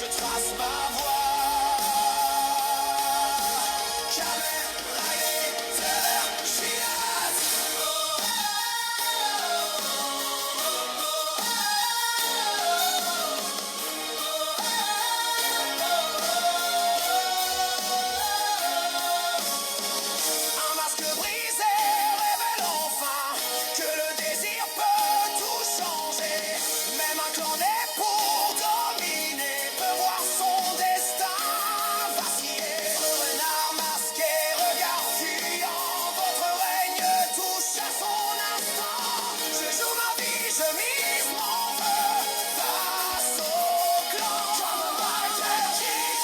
je trace ma voie. Jamais raillé de leur chiasse. Un masque brisé révèle enfin que le désir peut tout changer. Même un clan né pour dominer peut voir son destin vaciller. Renard masqué, regard fuyant, votre règne touche à son instant. Je joue ma vie, je mise mon feu face au clan. Comme un Walter King.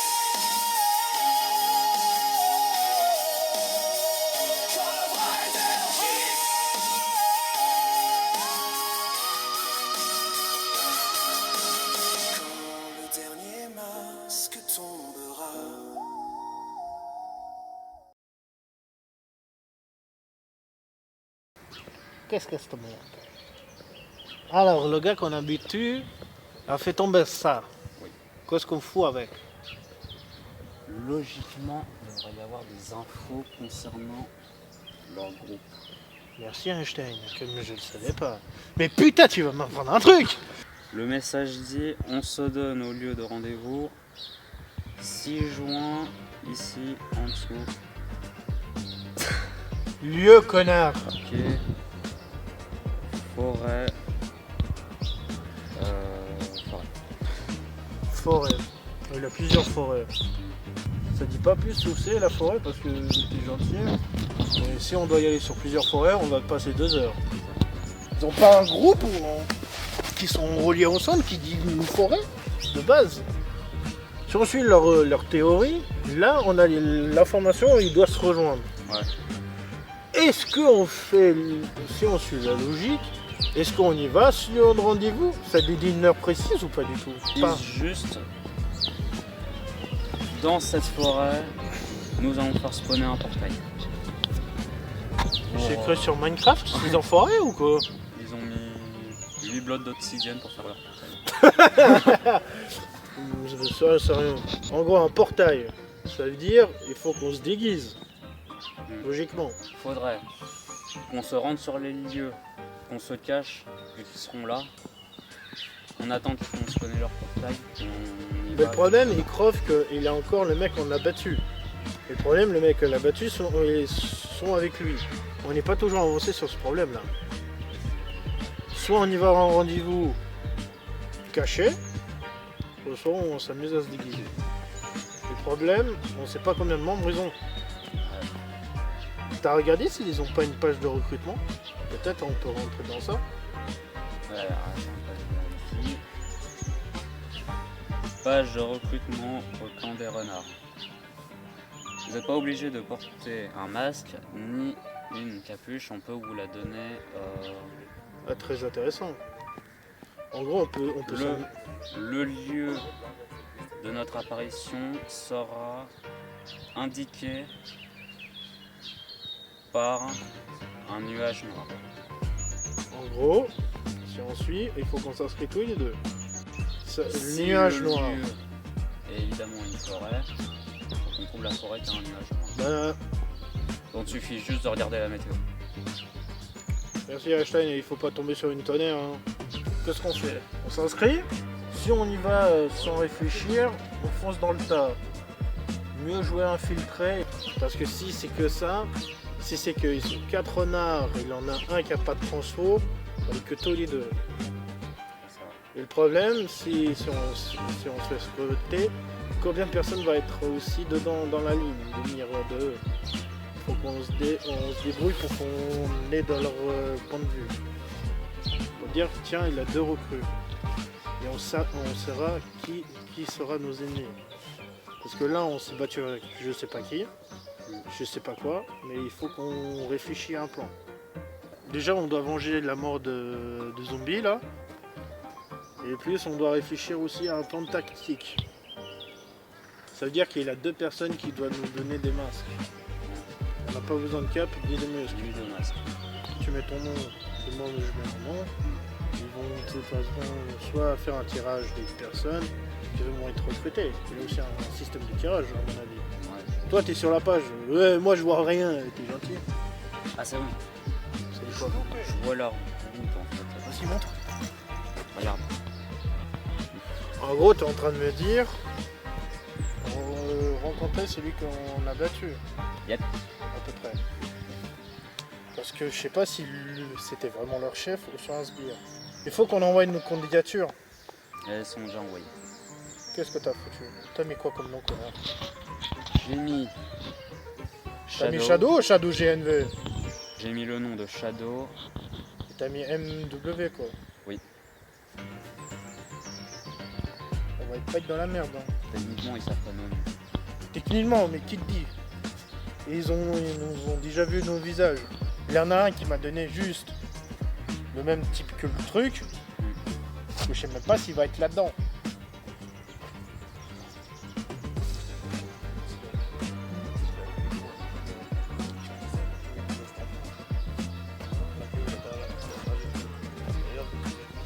Comme un Walter King. Quand le dernier masque tombera. Qu'est-ce que c'est cette merde? Alors, le gars qu'on habitue a fait tomber ça. Oui. Qu'est-ce qu'on fout avec? Logiquement, il devrait y avoir des infos concernant leur groupe. Merci Einstein, comme je le savais pas. Mais putain, tu vas m'apprendre un truc! Le message dit on se donne au lieu de rendez-vous 6 juin, ici en dessous. Lieu, connard! Ok. Forêt. Forêt. Forêt. Il y a plusieurs forêts. Ça dit pas plus où c'est la forêt parce que j'étais gentil. Mais si on doit y aller sur plusieurs forêts, on va passer 2 heures. Ils ont pas un groupe qui sont reliés ensemble qui dit une forêt de base. Si on suit leur théorie, là on a l'information, il doit se rejoindre. Ouais. Est-ce qu'on fait, si on suit la logique, est-ce qu'on y va sur le rendez-vous? Ça dit une heure précise ou pas du tout? Ils Pas. disent juste dans cette forêt, nous allons faire spawner un portail. C'est cru sur Minecraft, c'est en forêt ou quoi? Ils ont mis 8 blocs d'obsidienne pour faire leur portail. Ça, sérieux. En gros, un portail, ça veut dire il faut qu'on se déguise. Logiquement. Faudrait qu'on se rende sur les lieux, qu'on se cache, vu qu'ils seront là. On attend qu'ils font spawner leur portail. On y Mais va. le problème, il crove qu'il a encore le mec qu'on a battu. Et le problème, le mec qu'on a battu sont avec lui. On n'est pas toujours avancé sur ce problème-là. Soit on y va en rendez-vous caché, soit on s'amuse à se déguiser. Le problème, on ne sait pas combien de membres ils ont. T'as regardé s'ils n'ont pas une page de recrutement? Peut-être on peut rentrer dans ça. Ouais, attends, ici. Page de recrutement au camp des renards. Vous n'êtes pas obligé de porter un masque ni une capuche, on peut vous la donner. Ah, très intéressant. En gros, on peut Le lieu de notre apparition sera indiqué par un nuage noir. En gros, si on suit, il faut qu'on s'inscrit tous les deux. Le Si nuage le noir. lieu est évidemment une forêt, faut qu'on trouve la forêt qui a un nuage noir. Bah, Donc il suffit juste de regarder la météo. merci Einstein, il faut pas tomber sur une tonnerre. Hein. Qu'est-ce qu'on fait? On s'inscrit? Si on y va sans réfléchir, on fonce dans le tas. Mieux jouer infiltré, parce que si c'est que ça, si c'est qu'ils sont 4 renards, il en a un qui a pas de transfo, on est que tous les deux. Et le problème, si on se fait scruter, combien de personnes va être aussi dedans dans la ligne de mire de eux? Il faut qu'on se débrouille pour qu'on ait dans leur point de vue. Pour dire, tiens, il a 2 recrues. Et on saura qui sera nos ennemis. Parce que là, on s'est battu avec je sais pas qui, je sais pas quoi, mais il faut qu'on réfléchisse à un plan. Déjà, on doit venger la mort de zombies là. Et plus, on doit réfléchir aussi à un plan tactique. Ça veut dire qu'il a 2 personnes qui doivent nous donner des masques. On n'a pas besoin de cap ni de muscles. Nuit de masque. Tu mets ton nom, et moi je mets mon nom. Ils vont de toute façon soit faire un tirage des personnes qui vont être recrutées. Il y a aussi un système de tirage à mon avis. Ouais. Toi t'es sur la page, ouais, moi je vois rien, t'es gentil. Ah, c'est bon. C'est quoi? Je vois leur route en fait. Vas-y montre. Regarde. En gros t'es en train de me dire rencontrer celui qu'on a battu. Yep. À peu près. Parce que je sais pas si c'était vraiment leur chef ou sur un sbire. Il faut qu'on envoie une candidature. Elles sont déjà envoyées. Qu'est-ce que t'as foutu? T'as mis quoi comme nom connard? J'ai mis T'as mis Shadow ou Shadow GNV? J'ai mis le nom de Shadow. Et t'as mis MW quoi? Oui. On va pas être dans la merde. Hein. Techniquement, ils savent pas nommer. Techniquement, mais qui te dit? Et ils nous ont déjà vu nos visages. Il y en a un qui m'a donné juste le même type que le truc. Je sais même pas s'il va être là-dedans.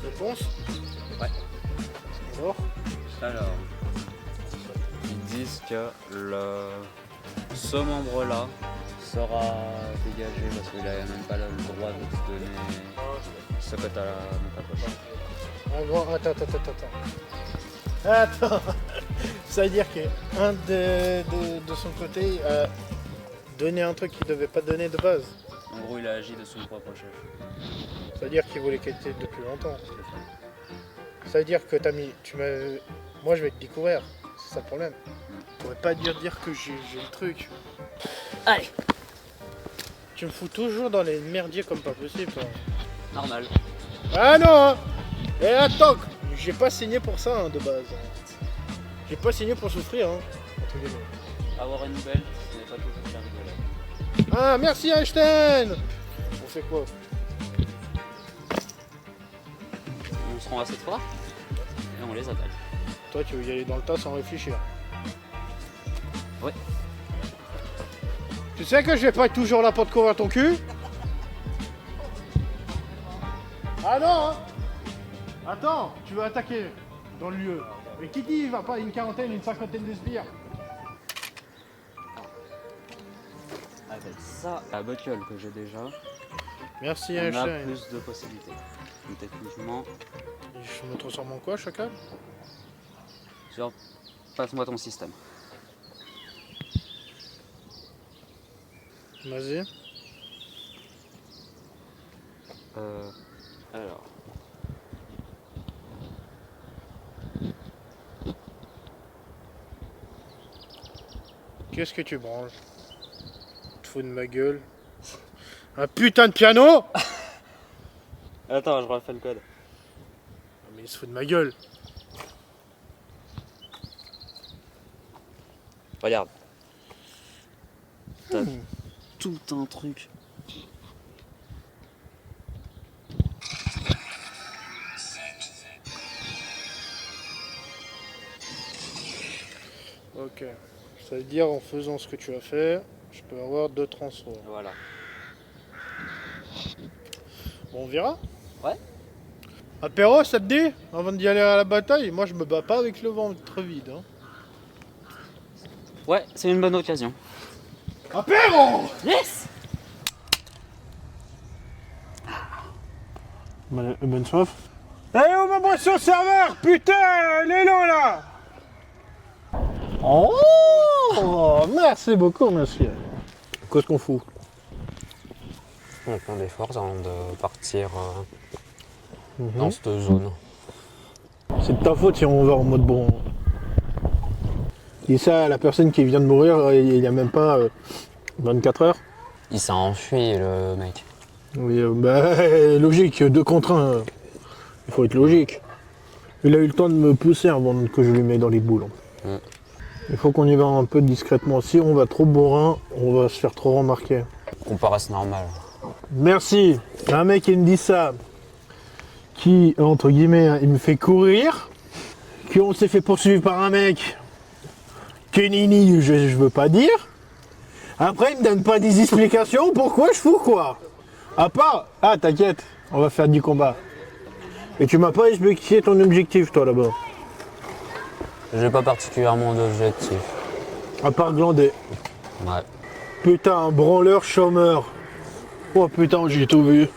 Réponse? Ouais. Alors, Alors, ils disent que ce membre-là sera dégagé parce qu'il n'a même pas le droit de te donner ce que tu as dans ta poche. Attends. Ça veut dire qu'un de son côté a donné un truc qu'il devait pas donner de base. En gros, il a agi de son propre chef. Ça veut dire qu'il voulait quitter depuis longtemps. Ça veut dire que moi je vais te découvrir, c'est ça le problème. Tu pourrais pas dire que j'ai le truc. Allez. Tu me fous toujours dans les merdiers comme pas possible toi. Normal. Ah non. Et attends, j'ai pas signé pour ça hein, de base. J'ai pas signé pour souffrir hein, entre guillemets. Avoir une belle, ce n'est pas toujours bien rigolo. Ah merci Einstein. On fait quoi? On se rend à cette fois et on les attaque. Toi tu veux y aller dans le tas sans réfléchir? Ouais. Tu sais que je vais pas être toujours là pour te couvrir ton cul? Ah non hein. Attends, tu veux attaquer dans le lieu. Mais qui dit il va pas une quarantaine, une cinquantaine de sbires? Avec ça, la buckle que j'ai déjà, Merci on a Einstein. plus de possibilités. Donc techniquement, Je me transforme en quoi, chacal? genre, passe-moi ton système. Vas-y. Alors. Qu'est-ce que tu branles? Tu te fous de ma gueule? Un putain de piano? Attends, je refais le code. Mais il se fout de ma gueule. Regarde. T'as tout un truc. Ok. Ça veut dire en faisant ce que tu as fait, je peux avoir 2 transforts. Voilà. Bon, on verra. Ouais. Apéro, ça te dit? Avant d'y aller à la bataille, moi je me bats pas avec le ventre vide. Hein. Ouais, c'est une bonne occasion. Apéro! Yes! Bonne soif. Eh oh ma boisson serveur! Putain, elle est là! Oh! Merci beaucoup, monsieur. Qu'est-ce qu'on fout? On prend des forces avant de partir dans cette zone. C'est de ta faute si on va en mode bon. Et ça, la personne qui vient de mourir, il n'y a même pas 24 heures. Il s'est enfui, le mec. Oui, logique, 2 contre 1. Il faut être logique. Il a eu le temps de me pousser avant que je lui mette dans les boules. Il faut qu'on y va un peu discrètement. Si on va trop bourrin, on va se faire trop remarquer. On paraisse normal. Merci. Il y a un mec qui me dit ça, qui, entre guillemets, il me fait courir, qu'on s'est fait poursuivre par un mec, que nini, je veux pas dire. Après, il me donne pas des explications pourquoi je fous quoi. À part, ah t'inquiète, on va faire du combat. Et tu m'as pas expliqué ton objectif, toi, là-bas. J'ai pas particulièrement d'objectif. À part glander. Ouais. Putain, un branleur chômeur. Oh putain, j'ai tout vu.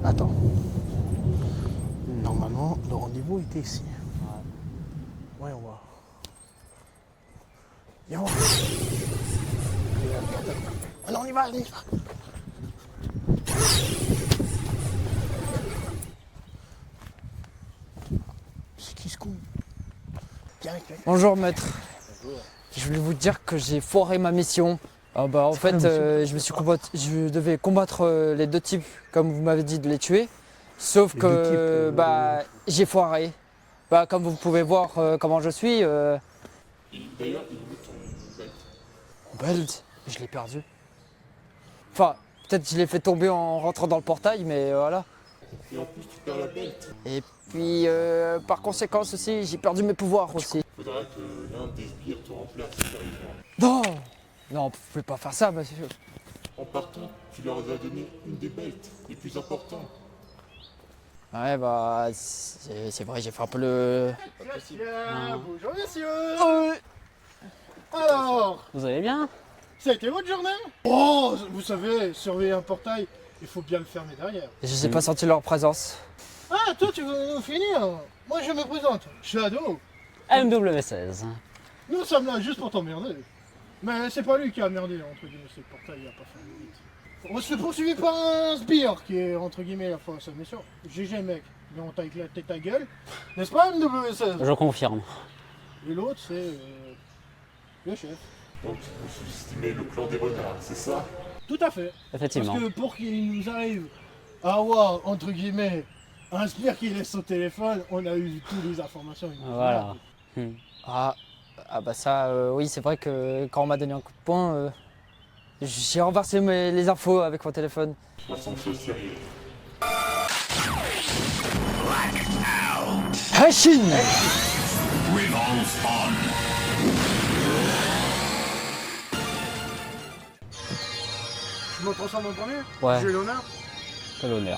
Attends. Normalement, le rendez-vous était ici. Ouais, on va. Viens voir. Allez, on y va, on y va. C'est qui ce con? Viens, viens. Bonjour maître. Je voulais vous dire que j'ai foiré ma mission. En fait, je devais combattre les deux types, comme vous m'avez dit de les tuer. Sauf que j'ai foiré. Comme vous pouvez voir comment je suis. Belt, je l'ai perdu. Enfin, peut-être je l'ai fait tomber en rentrant dans le portail, mais voilà. Et en plus, tu perds la bête. Et puis, par conséquence aussi, j'ai perdu mes pouvoirs aussi. Faudra que l'un des sbires te remplace si t'arrives pas. Non! Non, vous pouvez pas faire ça, monsieur. En partant, tu leur as donné une des belts les plus importantes. Ouais, c'est vrai, j'ai fait un peu le... Bonjour messieurs. Alors, Vous allez bien? ça a été votre journée? Oh, vous savez, surveiller un portail, il faut bien le fermer derrière. Je n'ai pas senti leur présence. Ah, toi tu veux finir? Moi je me présente, je suis ado. MW16. Nous sommes là juste pour t'emmerder. Mais c'est pas lui qui a merdé, entre guillemets, ce portail, il a pas fait vite. On se fait poursuivre par un sbire qui est, entre guillemets, la force à mission. GG mec, mais on t'a éclaté ta gueule. N'est-ce pas MW16? Je confirme. Et l'autre c'est le chef. Donc, vous sous-estimez le clan des renards, c'est ça? Tout à fait. Effectivement. Parce que pour qu'il nous arrive à avoir, entre guillemets, un sbire qui laisse son téléphone, on a eu toutes les informations. Voilà. Oui, c'est vrai que quand on m'a donné un coup de poing, j'ai renversé les infos avec mon téléphone. De toute façon, c'est au sérieux. Hachine! Je me transforme en premier? Ouais. J'ai l'honneur. Quel honneur.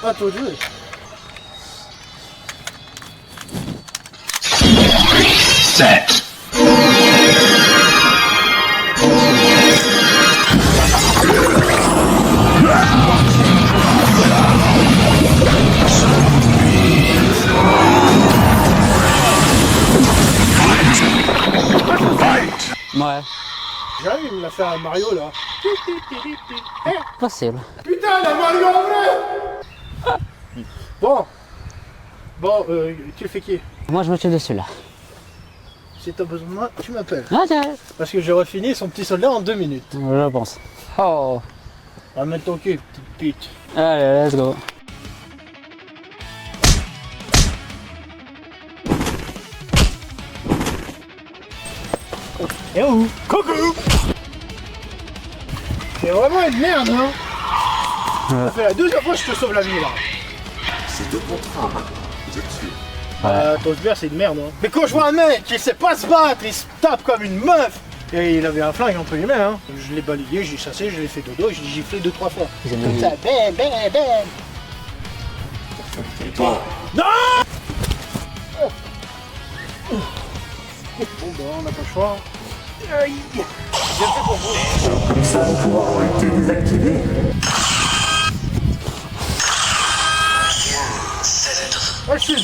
À toi de jouer. Ouais. J'arrive, il me l'a fait à Mario là. Possible. Putain, la Mario en vrai. Bon, tu fais qui? Moi, je me tue dessus là. Si t'as besoin de moi, tu m'appelles. Ok. Parce que j'aurai fini son petit soldat en 2 minutes. Je pense. Oh. Ramène ton cul, petite pute. Allez, let's go. Et où? Coucou. C'est vraiment une merde, hein. Ça fait la deuxième fois que je te sauve la vie là. C'est 2 contre 1. Vous êtes sûr? Ton sbire c'est une merde, hein. Mais quand je vois un mec qui sait pas se battre, il se tape comme une meuf. Et il avait un flingue entre guillemets, hein. Je l'ai balayé, j'ai chassé, je l'ai fait dodo et je l'ai giflé 2-3 fois. Comme ça, bam, bam, bam. Et toi? Bon bah on n'a pas le choix. Aïe. Machine.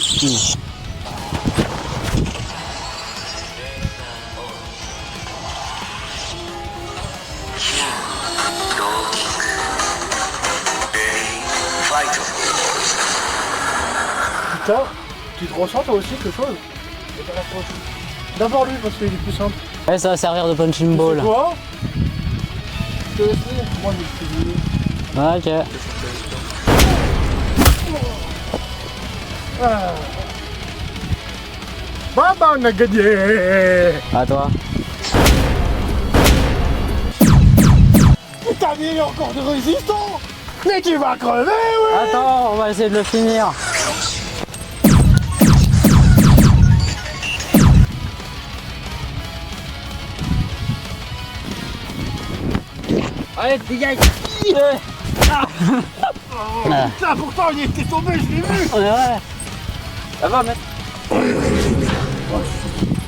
Putain, tu te ressens toi aussi quelque chose? D'abord lui parce qu'il est plus simple. Ouais, ça va servir de punching ball. Toi? Je te laisse faire. Moi je vais te Ok. Ah. Bah, on a gagné. À toi. Putain, mais il y a encore de résistants. Mais tu vas crever, ouais. Attends, on va essayer de le finir. Allez, dégage. Putain, pourtant, il était tombé, je l'ai vu. Ouais. Ça va, mec.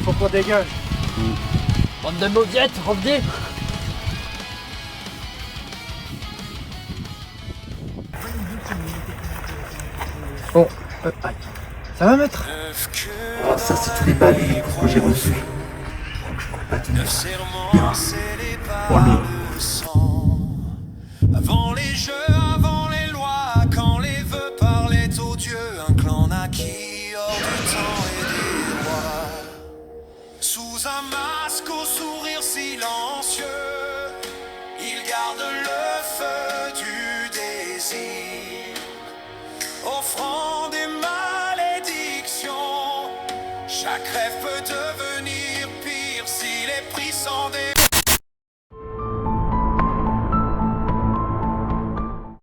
Faut qu'on dégage. Bande de maudiettes, revenez. Bon, ça va, maître? Ça, c'est tous les balles que j'ai reçus. Neuf serments scellés par le sang. Avant les jeux, avant les lois, quand les vœux parlaient aux dieux, un clan naquit hors du temps et des rois. Sous un masque au sourire silencieux, ils gardent le feu du désir, offrant des malédictions. Chaque rêve peut devenir pire s'il est pris sans des...